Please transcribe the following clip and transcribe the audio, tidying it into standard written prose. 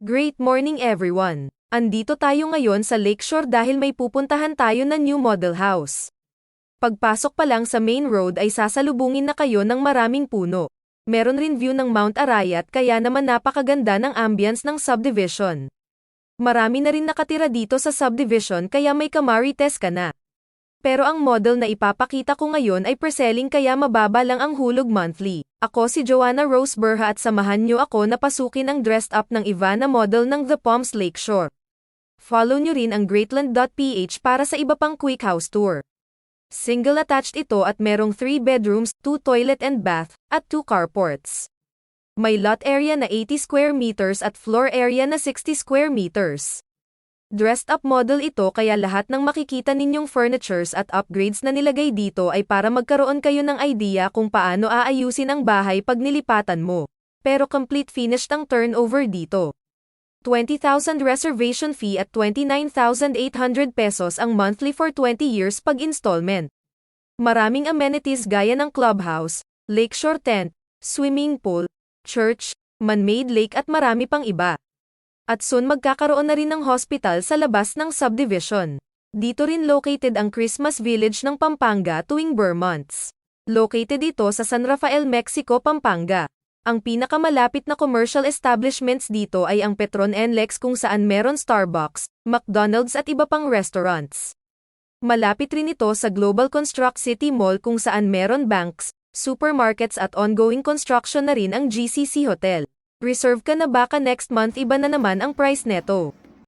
Great morning everyone! Andito tayo ngayon sa Lakeshore dahil may pupuntahan tayo na new model house. Pagpasok pa lang sa main road ay sasalubungin na kayo ng maraming puno. Meron rin view ng Mount Arayat kaya naman napakaganda ng ambience ng subdivision. Marami na rin nakatira dito sa subdivision kaya may kamarites ka na. Pero ang model na ipapakita ko ngayon ay pre-selling kaya mababa lang ang hulog monthly. Ako si Joanna Rose Berha at samahan nyo ako na pasukin ang dressed up ng Ivana model ng The Palms Lakeshore. Follow nyo rin ang greatland.ph para sa iba pang quick house tour. Single attached ito at merong 3 bedrooms, 2 toilet and bath, at 2 carports. May lot area na 80 square meters at floor area na 60 square meters. Dressed up model ito kaya lahat ng makikita ninyong furnitures at upgrades na nilagay dito ay para magkaroon kayo ng idea kung paano aayusin ang bahay pag nilipatan mo. Pero complete finished ang turnover dito. 20,000 reservation fee at 29,800 pesos ang monthly for 20 years pag installment. Maraming amenities gaya ng clubhouse, lakeshore tent, swimming pool, church, man-made lake at marami pang iba. At soon magkakaroon na rin ng hospital sa labas ng subdivision. Dito rin located ang Christmas Village ng Pampanga tuwing Burr months. Located ito sa San Rafael, Mexico, Pampanga. Ang pinakamalapit na commercial establishments dito ay ang Petron NLEX kung saan meron Starbucks, McDonald's at iba pang restaurants. Malapit rin ito sa Global Construct City Mall kung saan meron banks, supermarkets at ongoing construction na rin ang GCC Hotel. Reserve ka na baka next month iba na naman ang price neto.